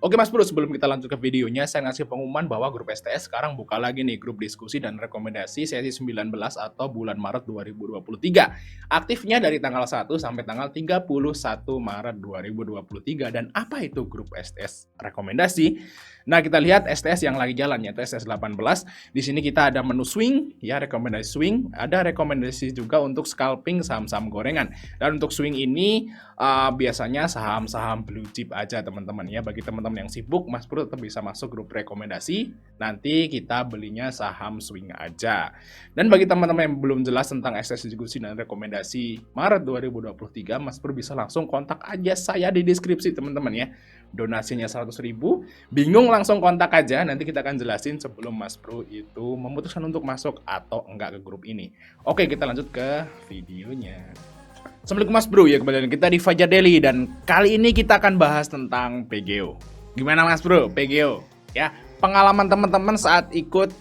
Oke Mas Bro, sebelum kita lanjut ke videonya, saya ngasih pengumuman bahwa grup STS sekarang buka lagi nih grup diskusi dan rekomendasi sesi 19 atau bulan Maret 2023. Aktifnya dari tanggal 1 sampai tanggal 31 Maret 2023. Dan apa itu grup STS rekomendasi? Nah, kita lihat STS yang lagi jalan yaitu STS 18. Di sini kita ada menu swing, ya rekomendasi swing, ada rekomendasi juga untuk scalping saham-saham gorengan. Dan untuk swing ini biasanya saham-saham blue chip aja teman-teman ya. Bagi teman-teman yang sibuk, Mas Bro tetap bisa masuk grup rekomendasi. Nanti kita belinya saham swing aja. Dan bagi teman-teman yang belum jelas tentang STS diskusi dan rekomendasi Maret 2023, Mas Bro bisa langsung kontak aja saya di deskripsi teman-teman ya. Donasinya 100.000, bingung langsung kontak aja, nanti kita akan jelasin sebelum Mas Bro itu memutuskan untuk masuk atau enggak ke grup ini. Oke, kita lanjut ke videonya. Assalamualaikum Mas Bro, ya kembali kita di Fajar Daily dan kali ini kita akan bahas tentang PGO. Gimana Mas Bro, PGO? Ya, pengalaman teman-teman saat ikut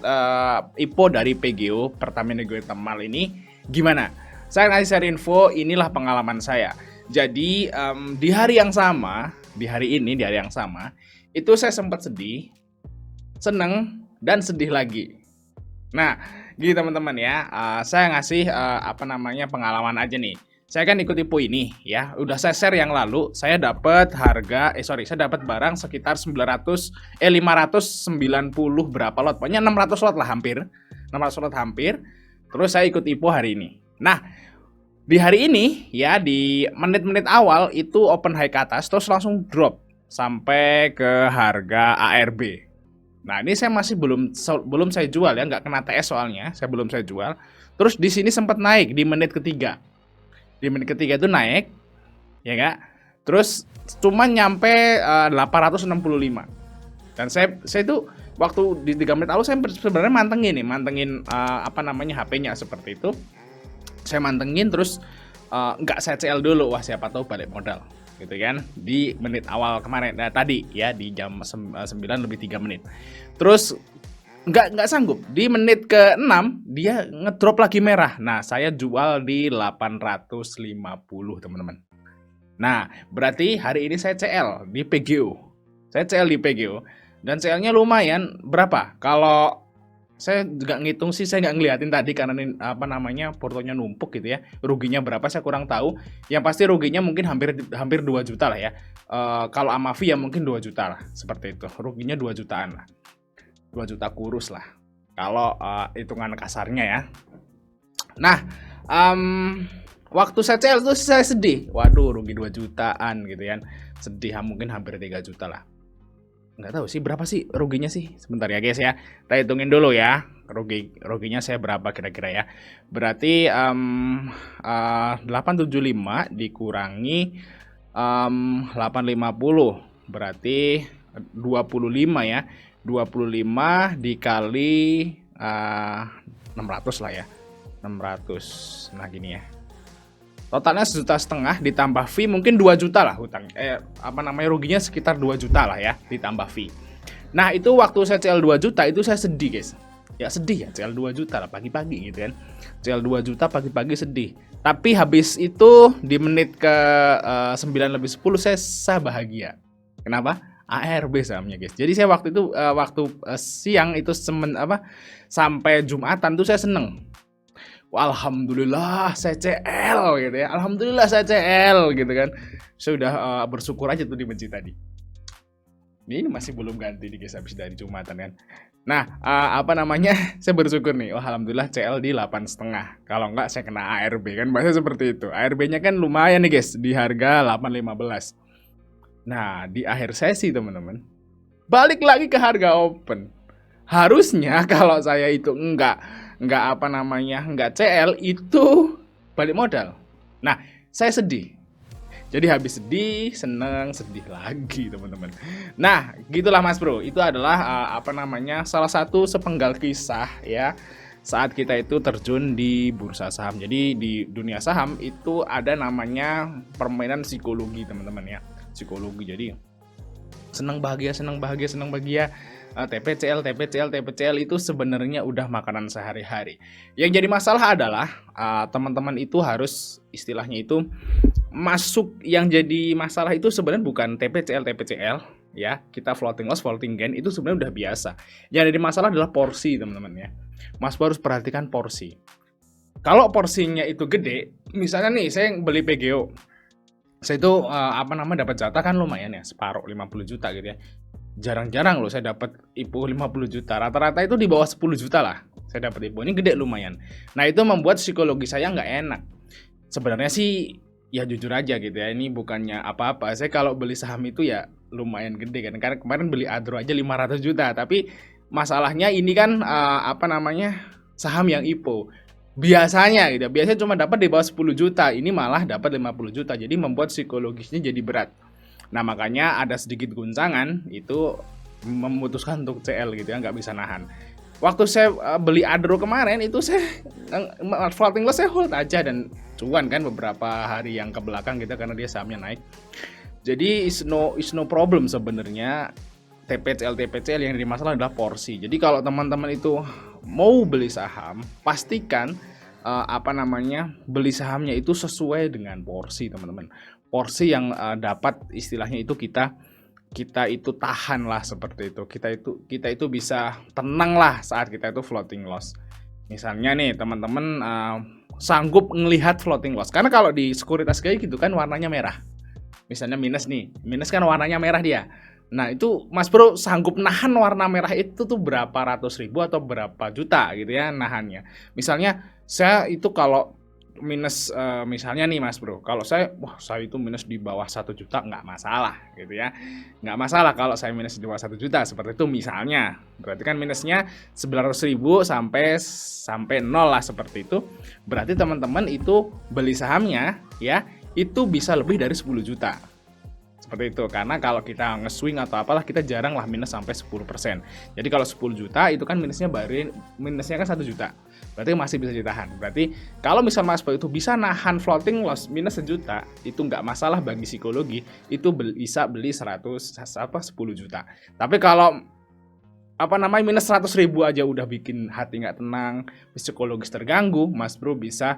IPO dari PGO Pertamina Geothermal ini gimana? Saya ngasih share info, inilah pengalaman saya. Jadi di hari yang sama, di hari yang sama, itu saya sempat sedih, seneng, dan sedih lagi. Nah, gini teman-teman ya, saya ngasih pengalaman aja nih. Saya kan ikut IPO ini ya, udah saya share yang lalu, saya dapat saya dapat barang sekitar 590 berapa lot, pokoknya 600 lot lah hampir. 600 lot hampir. Terus saya ikut IPO hari ini. Nah, di hari ini ya di menit-menit awal itu open high ke atas terus langsung drop sampai ke harga ARB. Nah, ini saya masih belum saya jual ya, nggak kena TS soalnya, saya belum saya jual. Terus di sini sempat naik di menit ketiga. Di menit ketiga itu naik, ya nggak? Terus cuma nyampe 865. Dan saya itu waktu di 3 menit awal saya sebenarnya mantengin HP-nya seperti itu. Saya mantengin terus nggak saya CL dulu, wah siapa tahu balik modal gitu kan di menit awal kemarin tadi ya di jam 9 lebih 3 menit. Terus nggak sanggup di menit ke-6 dia ngedrop lagi merah. Nah, saya jual di 850 teman-teman. Nah, berarti hari ini saya CL di PGO. Saya CL di PGO dan CL-nya lumayan berapa? Kalau saya nggak ngitung sih, saya nggak ngeliatin tadi karena portonya numpuk gitu ya. Ruginya berapa saya kurang tahu. Yang pasti ruginya mungkin hampir 2 juta lah ya. Kalau Amavi ya mungkin 2 juta lah, seperti itu. Ruginya 2 jutaan lah. 2 juta kurus lah. Kalau hitungan kasarnya ya. Nah, waktu saya CL itu saya sedih. Waduh, rugi 2 jutaan gitu kan. Sedih mungkin hampir 3 juta lah. Nggak tahu sih berapa sih ruginya sih. Sebentar ya guys ya, kita hitungin dulu ya ruginya saya berapa kira-kira ya. Berarti 875 dikurangi 850 berarti 25 ya. 25 dikali 600 lah ya, 600. Nah gini ya, totalnya 1,5 juta ditambah fee mungkin 2 juta lah hutang. Ruginya sekitar 2 juta lah ya ditambah fee. Nah, itu waktu saya CL 2 juta itu saya sedih, guys. Ya sedih ya, CL 2 juta lah pagi-pagi gitu kan. CL 2 juta pagi-pagi sedih. Tapi habis itu di menit ke 9 lebih 10 saya bahagia. Kenapa? ARB sahamnya, guys. Jadi saya waktu itu siang itu sampai Jumatan tuh saya seneng. Alhamdulillah saya CL gitu ya. Alhamdulillah saya CL gitu kan. Saya udah bersyukur aja tuh di masjid tadi. Ini masih belum ganti nih guys habis dari Jumatan kan. Nah, saya bersyukur nih. Oh, alhamdulillah CL di 8,5. Kalau enggak saya kena ARB kan bahasa seperti itu. ARB-nya kan lumayan nih guys di harga 8,15. Nah, di akhir sesi teman-teman, balik lagi ke harga open. Harusnya kalau saya itu enggak CL itu balik modal. Nah, saya sedih. Jadi habis sedih, seneng, sedih lagi teman-teman. Nah, gitulah Mas Bro. Itu adalah salah satu sepenggal kisah ya saat kita itu terjun di bursa saham. Jadi di dunia saham itu ada namanya permainan psikologi teman-teman ya. Psikologi. Jadi senang bahagia TPCL itu sebenarnya udah makanan sehari-hari. Yang jadi masalah adalah teman-teman itu harus istilahnya itu masuk, yang jadi masalah itu sebenarnya bukan TPCL ya, kita floating loss, floating gain itu sebenarnya udah biasa. Yang jadi masalah adalah porsi, teman-teman ya. Mas Bro harus perhatikan porsi. Kalau porsinya itu gede, misalnya nih saya beli PGO, saya itu dapat jatah kan lumayan ya, separuh 50 juta gitu ya. Jarang-jarang loh saya dapat IPO 50 juta. Rata-rata itu di bawah 10 juta lah. Saya dapat IPO, ini gede lumayan. Nah, itu membuat psikologi saya nggak enak. Sebenarnya sih ya jujur aja gitu ya, ini bukannya apa-apa. Saya kalau beli saham itu ya lumayan gede kan. Karena kemarin beli Adro aja 500 juta, tapi masalahnya ini kan saham yang IPO. Biasanya gitu, biasanya cuma dapat di bawah 10 juta, ini malah dapat 50 juta. Jadi membuat psikologisnya jadi berat. Nah, makanya ada sedikit guncangan itu memutuskan untuk CL gitu ya, nggak bisa nahan. Waktu saya beli Adro kemarin itu saya floating loss saya hold aja dan cuan kan beberapa hari yang ke belakang gitu karena dia sahamnya naik. Jadi is no problem sebenarnya. TPCL yang jadi masalah adalah porsi. Jadi kalau teman-teman itu mau beli saham, pastikan beli sahamnya itu sesuai dengan porsi, teman-teman. Porsi yang dapat istilahnya itu kita itu tahan lah seperti itu. Kita itu bisa tenang lah saat kita itu floating loss. Misalnya nih teman-teman sanggup ngelihat floating loss. Karena kalau di sekuritas kayak gitu kan warnanya merah. Misalnya minus nih, minus kan warnanya merah dia. Nah itu Mas Bro sanggup nahan warna merah itu tuh berapa ratus ribu atau berapa juta gitu ya nahannya. Misalnya saya itu kalau minus misalnya nih Mas Bro, kalau saya itu minus di bawah 1 juta nggak masalah gitu ya. Nggak masalah kalau saya minus di bawah 1 juta seperti itu misalnya. Berarti kan minusnya 900 ribu sampai 0 lah seperti itu. Berarti teman-teman itu beli sahamnya ya itu bisa lebih dari 10 juta. Seperti itu, karena kalau kita nge-swing atau apalah kita jarang lah minus sampai 10%. Jadi kalau 10 juta itu kan minusnya kan 1 juta. Berarti masih bisa ditahan. Berarti kalau misal Mas Bro itu bisa nahan floating loss minus 1 juta, itu nggak masalah bagi psikologi, itu bisa beli 10 juta. Tapi kalau minus 100 ribu aja udah bikin hati nggak tenang, psikologis terganggu, Mas Bro bisa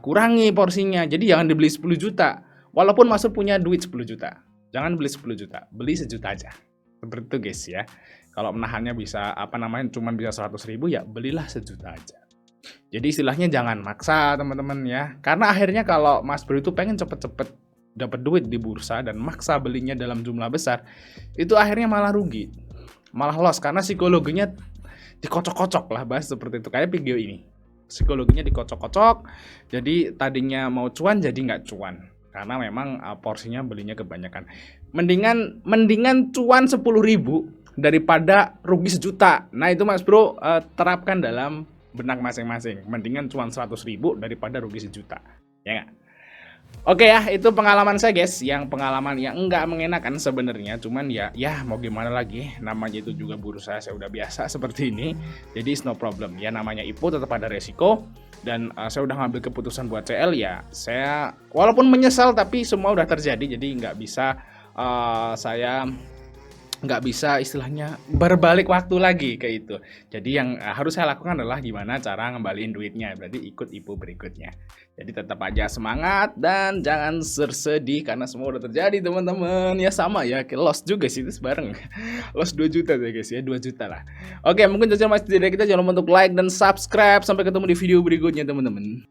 kurangi porsinya. Jadi jangan dibeli 10 juta. Walaupun Mas Bro punya duit 10 juta. Jangan beli 10 juta, beli 1 juta aja. Seperti itu guys ya. Kalau menahannya bisa cuma bisa 100 ribu ya belilah 1 juta aja. Jadi istilahnya jangan maksa teman-teman ya. Karena akhirnya kalau Mas Bro itu pengen cepet-cepet dapat duit di bursa dan maksa belinya dalam jumlah besar, itu akhirnya malah rugi. Malah loss karena psikologinya dikocok-kocok lah, bahas seperti itu kayak video ini. Psikologinya dikocok-kocok. Jadi tadinya mau cuan jadi nggak cuan. Karena memang porsinya belinya kebanyakan. Mendingan cuan 10 ribu daripada rugi 1 juta. Nah itu Mas Bro terapkan dalam benak masing-masing. Mendingan cuan 100 ribu daripada rugi 1 juta. Ya nggak? Oke ya, itu pengalaman saya guys. Yang pengalaman yang nggak mengenakan sebenarnya. Cuman ya mau gimana lagi. Namanya itu juga bursa, saya udah biasa seperti ini. Jadi it's no problem. Ya namanya IPO tetap ada resiko. Dan saya udah ngambil keputusan buat CL ya. Saya walaupun menyesal tapi semua udah terjadi. Jadi saya nggak bisa istilahnya berbalik waktu lagi ke itu. Jadi yang harus saya lakukan adalah gimana cara ngembaliin duitnya. Berarti ikut IPO berikutnya. Jadi tetap aja semangat dan jangan bersedih karena semua udah terjadi teman-teman. Ya sama ya, loss juga sih itu bareng. Loss 2 juta ya guys ya, 2 juta lah. Oke, mungkin saja masih dari kita, jangan lupa untuk like dan subscribe. Sampai ketemu di video berikutnya teman-teman.